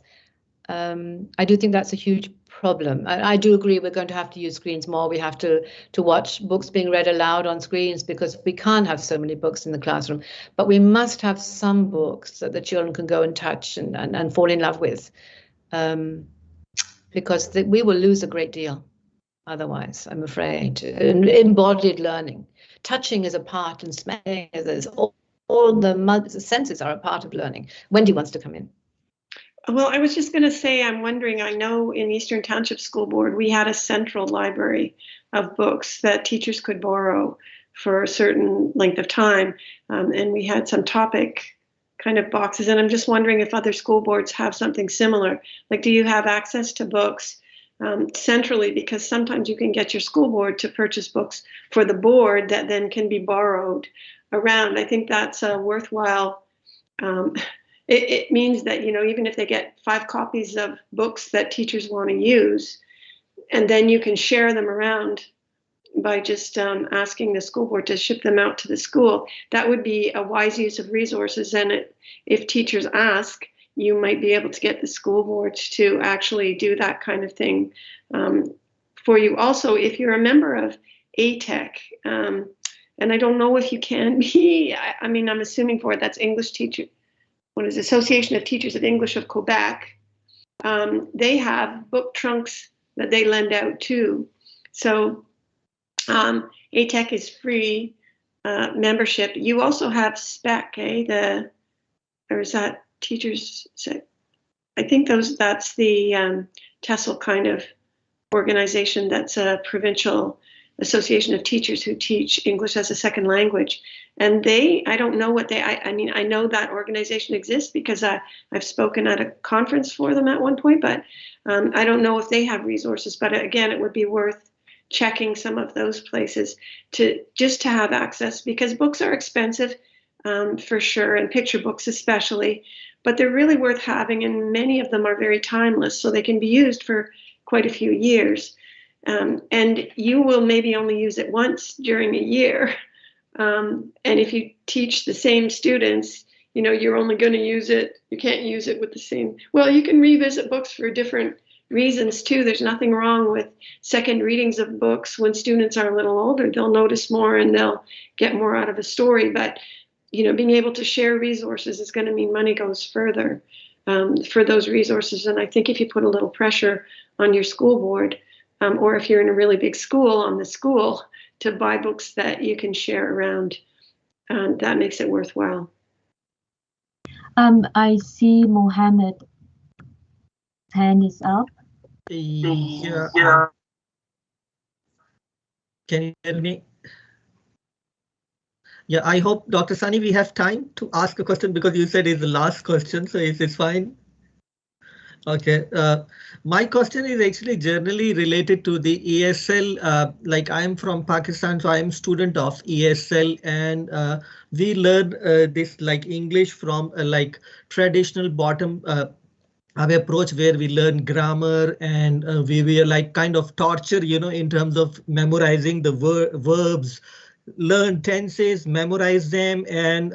I do think that's a huge problem. I do agree we're going to have to use screens more. We have to watch books being read aloud on screens because we can't have so many books in the classroom. But we must have some books that the children can go and touch and fall in love with, because we will lose a great deal otherwise, I'm afraid. Embodied learning. Touching is a part, and smelling is all the senses are a part of learning. Wendy wants to come in. Well, I was just going to say, I'm wondering, I know in Eastern Township School Board, we had a central library of books that teachers could borrow for a certain length of time. And we had some topic kind of boxes. And I'm just wondering if other school boards have something similar. Like, do you have access to books centrally? Because sometimes you can get your school board to purchase books for the board that then can be borrowed around. I think that's a worthwhile. It means that, even if they get 5 copies of books that teachers want to use, and then you can share them around by just asking the school board to ship them out to the school, that would be a wise use of resources. And if teachers ask, you might be able to get the school boards to actually do that kind of thing for you. Also, if you're a member of ATEC, and I don't know if you can be, I mean, I'm assuming for it, that's English Teacher. What is Association of Teachers of English of Quebec. They have book trunks that they lend out too. So ATEC is free membership. You also have SPEC, or is that teachers? I think that's the TESOL kind of organization. That's a provincial Association of Teachers who teach English as a second language. And I don't know what I mean, I know that organization exists because I've spoken at a conference for them at one point, but I don't know if they have resources. But again, it would be worth checking some of those places to have access, because books are expensive for sure, and picture books especially, but they're really worth having, and many of them are very timeless, so they can be used for quite a few years. And you will maybe only use it once during a year. And if you teach the same students, you know, you're only going to use it, you can't use it with the same, well, you can revisit books for different reasons too. There's nothing wrong with second readings of books. When students are a little older, they'll notice more and they'll get more out of a story. But, you know, being able to share resources is going to mean money goes further for those resources. And I think if you put a little pressure on your school board, or if you're in a really big school, on the school to buy books that you can share around, that makes it worthwhile. I see Mohammed's hand is up. Yeah. Can you hear me? Yeah, I hope, Dr. Sani, we have time to ask a question, because you said it's the last question, so it's fine. Okay, my question is actually generally related to the ESL. Like, I'm from Pakistan, so I'm student of ESL, and we learn this like English from like traditional bottom approach, where we learn grammar, and we are like kind of torture, you know, in terms of memorizing the verbs, learn tenses, memorize them, and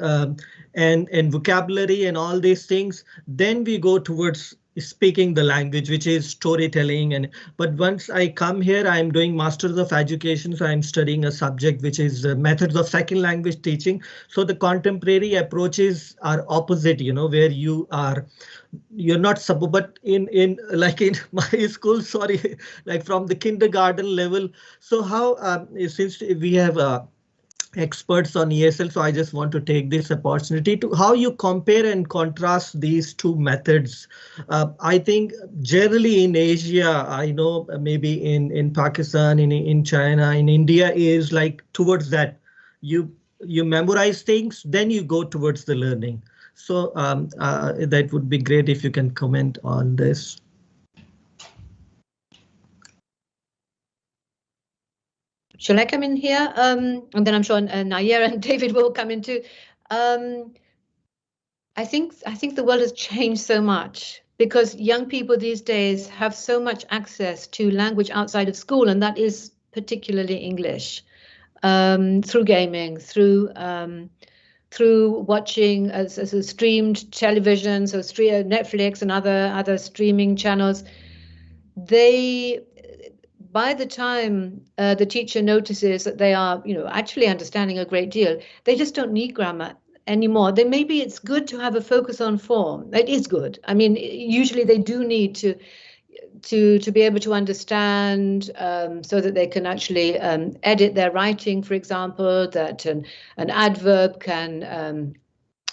vocabulary and all these things. Then we go towards speaking the language, which is storytelling. But once I come here, I'm doing Masters of Education, so I'm studying a subject which is methods of second language teaching. So the contemporary approaches are opposite, you know, where you're not but in like in my school, sorry, like from the kindergarten level. So how since we have experts on ESL, so I just want to take this opportunity to how you compare and contrast these two methods. I think generally in Asia, I know maybe in Pakistan, in China, in India, is like towards that you memorize things, then you go towards the learning. So that would be great if you can comment on this. Shall I come in here? And then I'm sure Nayr and David will come in too. I think the world has changed so much, because young people these days have so much access to language outside of school, and that is particularly English, through gaming, through watching as a streamed television, so Netflix and other streaming channels. By the time the teacher notices that they are, you know, actually understanding a great deal, they just don't need grammar anymore. Maybe it's good to have a focus on form. It is good. I mean, usually they do need to be able to understand, so that they can actually edit their writing, for example, that an adverb can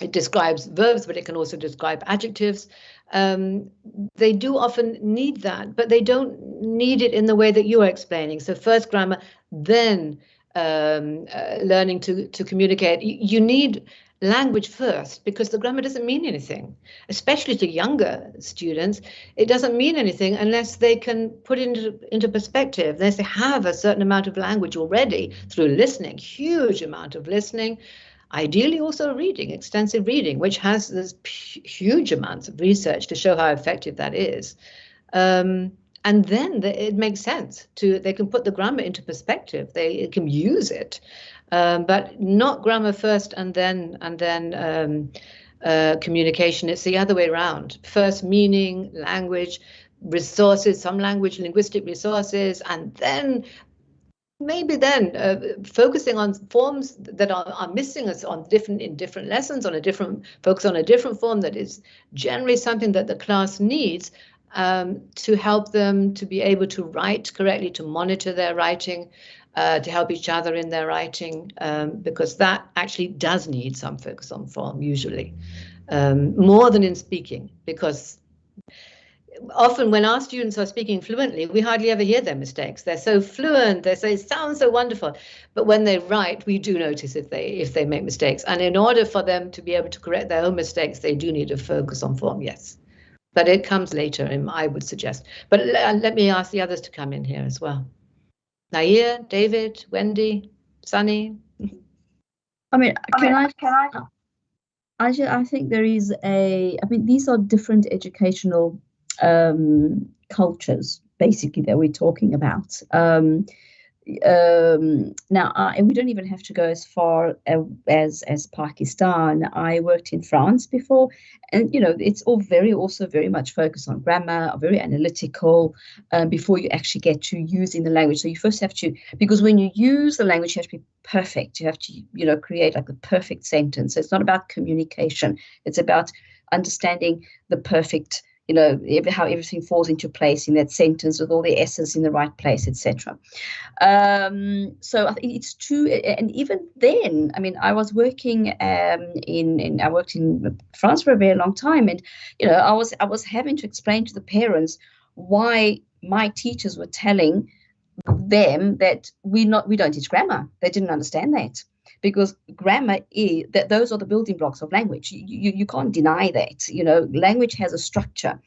it describes verbs, but it can also describe adjectives. They do often need that, but they don't need it in the way that you are explaining. So first grammar, then learning to communicate. You need language first, because the grammar doesn't mean anything, especially to younger students. It doesn't mean anything unless they can put it into perspective, unless they have a certain amount of language already through listening, huge amount of listening. Ideally also reading, extensive reading, which has this huge amounts of research to show how effective that is. And then it makes sense they can put the grammar into perspective. They can use it, but not grammar first and then communication. It's the other way around. First meaning, language, resources, some language, linguistic resources, and then maybe focusing on forms that are missing us in different lessons, focus on a different form that is generally something that the class needs to help them to be able to write correctly, to monitor their writing, to help each other in their writing, because that actually does need some focus on form usually, more than in speaking, because often when our students are speaking fluently, we hardly ever hear their mistakes. They're so fluent, they sound so wonderful. But when they write, we do notice if they make mistakes. And in order for them to be able to correct their own mistakes, they do need to focus on form, yes. But it comes later, I would suggest. But let me ask the others to come in here as well. Nayr, David, Wendy, Sunny. I mean, I think there is I mean, these are different educational cultures, basically, that we're talking about. Now, we don't even have to go as far as Pakistan. I worked in France before, and it's all also very much focused on grammar, very analytical, before you actually get to using the language. So you first have to, because when you use the language, you have to be perfect. You have to create like the perfect sentence. So it's not about communication. It's about understanding the perfect, how everything falls into place in that sentence with all the S's in the right place, etc. So I think it's true. And even then, I mean, I was working I worked in France for a very long time, and I was having to explain to the parents why my teachers were telling them that we don't teach grammar. They didn't understand that. Because grammar is that those are the building blocks of language. You can't deny that. Language has a structure,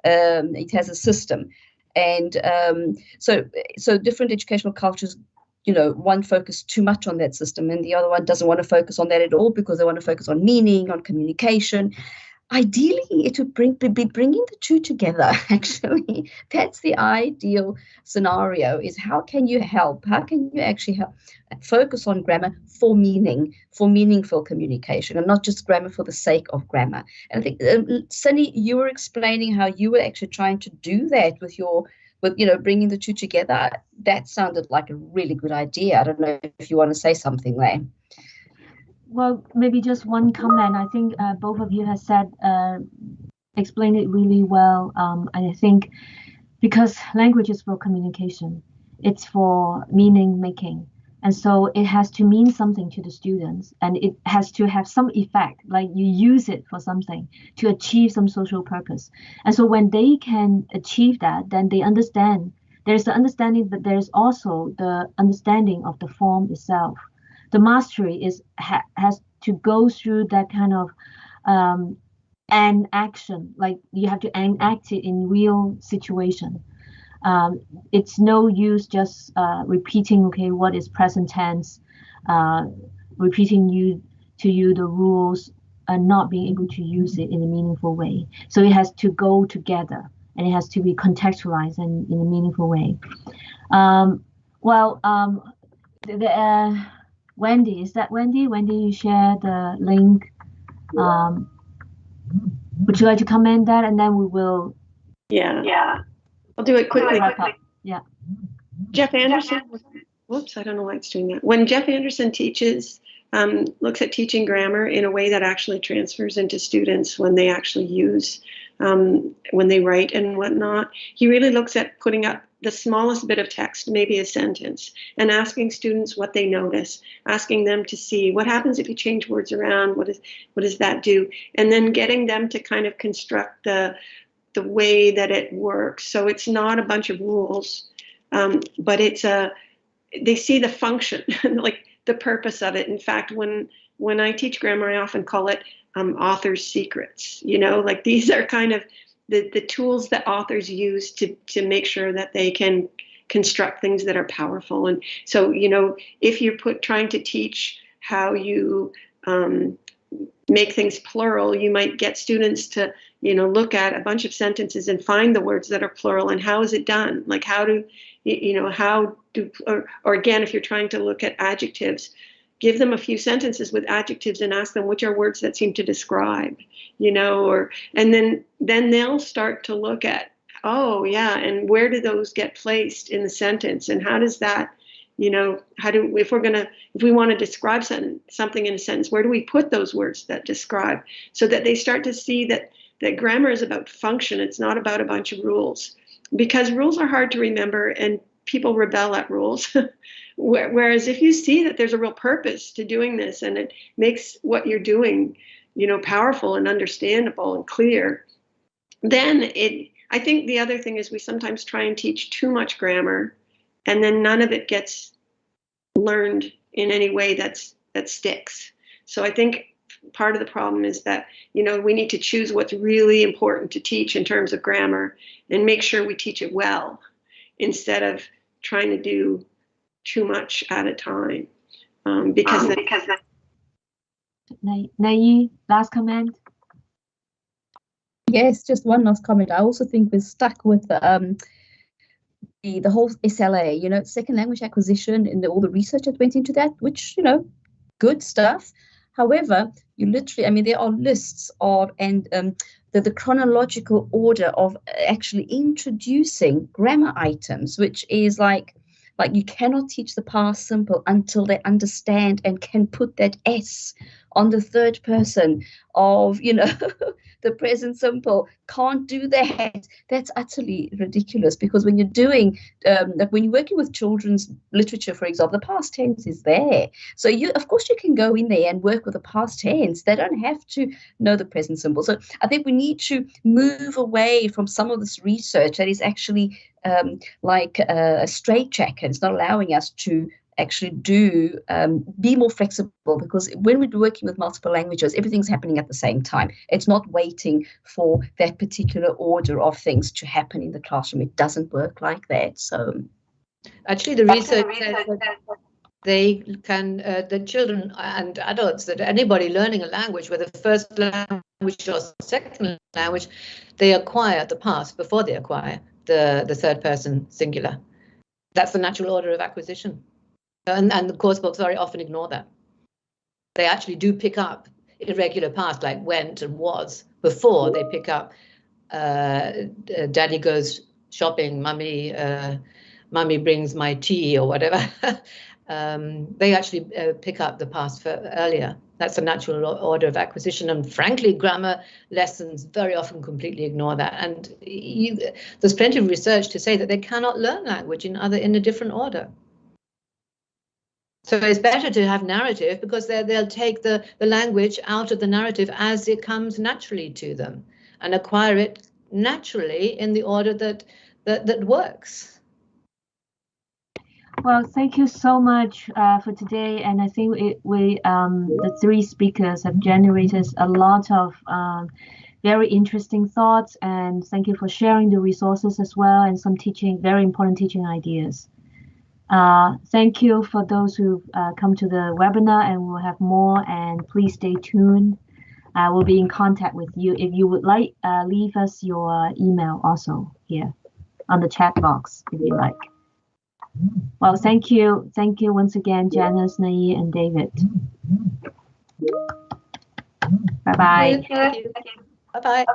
it has a system, and so different educational cultures, one focus too much on that system, and the other one doesn't want to focus on that at all because they want to focus on meaning, on communication. Ideally, it would be bringing the two together, actually. That's the ideal scenario, is how can you actually help focus on grammar for meaning, for meaningful communication, and not just grammar for the sake of grammar. And I think, Sunny, you were explaining how you were actually trying to do that with bringing the two together. That sounded like a really good idea. I don't know if you want to say something there. Well, maybe just one comment. I think both of you have explained it really well. I think because language is for communication, it's for meaning making. And so it has to mean something to the students, and it has to have some effect, like you use it for something to achieve some social purpose. And so when they can achieve that, then they understand. There's the understanding, but there's also the understanding of the form itself. The mastery has to go through that kind of an action, like you have to enact it in real situation. It's no use just repeating, okay, what is present tense, repeating to you the rules, and not being able to use it in a meaningful way. So it has to go together, and it has to be contextualized in a meaningful way. Wendy, is that Wendy? Wendy, you share the link. Would you like to comment that, and then we will? Yeah. I'll do it quickly. Yeah. Jeff Anderson. Whoops, I don't know why it's doing that. When Jeff Anderson teaches, looks at teaching grammar in a way that actually transfers into students when they actually use, when they write and whatnot, he really looks at putting up the smallest bit of text, maybe a sentence, and asking students what they notice, asking them to see what happens if you change words around, what does that do, and then getting them to kind of construct the way that it works. So it's not a bunch of rules, but they see the function, like the purpose of it. In fact, when I teach grammar, I often call it author's secrets. Like these are kind of the tools that authors use to make sure that they can construct things that are powerful. And so, if you're trying to teach how you make things plural, you might get students to, look at a bunch of sentences and find the words that are plural, and how is it done? Like or again, if you're trying to look at adjectives, give them a few sentences with adjectives and ask them which are words that seem to describe, and then they'll start to look at, oh yeah, and where do those get placed in the sentence, and how does that, if we want to describe something in a sentence, where do we put those words that describe, so that they start to see that grammar is about function. It's not about a bunch of rules, because rules are hard to remember and people rebel at rules. Whereas if you see that there's a real purpose to doing this, and it makes what you're doing, powerful and understandable and clear, then I think the other thing is we sometimes try and teach too much grammar, and then none of it gets learned in any way that sticks. So I think part of the problem is that, you know, we need to choose what's really important to teach in terms of grammar and make sure we teach it well instead of trying to do too much at a time. Because Nayr, last comment. Yes, just one last comment. I also think we're stuck with the whole SLA, you know, second language acquisition and all the research that went into that, which, you know, good stuff. However, you literally, I mean, there are lists of, and the chronological order of actually introducing grammar items, which is like you cannot teach the past simple until they understand and can put that S on the third person of, you know, the present simple. Can't do that. That's utterly ridiculous, because when you're doing, like when you're working with children's literature, for example, the past tense is there. So you, of course, you can go in there and work with the past tense. They don't have to know the present simple. So I think we need to move away from some of this research that is actually like a straitjacket. It's not allowing us to actually be more flexible, because when we're working with multiple languages, everything's happening at the same time. It's not waiting for that particular order of things to happen in the classroom. It doesn't work like that. So actually the research says that they can, the children and adults, that anybody learning a language, whether first language or second language, they acquire the past before they acquire the third person singular. That's the natural order of acquisition. And the course books very often ignore that. They actually do pick up irregular past, like went and was, before they pick up daddy goes shopping, mummy brings my tea, or whatever. They actually pick up the past earlier. That's a natural order of acquisition. And frankly, grammar lessons very often completely ignore that. And there's plenty of research to say that they cannot learn language in a different order. So it's better to have narrative, because they'll take the language out of the narrative as it comes naturally to them and acquire it naturally in the order that works. Well, thank you so much for today. And I think the three speakers have generated a lot of very interesting thoughts. And thank you for sharing the resources as well, and some very important teaching ideas. Thank you for those who've come to the webinar, and we'll have more, and please stay tuned. We'll be in contact with you. If you would like, leave us your email also here on the chat box if you like. Well, thank you. Thank you once again, Janice, Nayr, and David. Bye-bye. Bye-bye.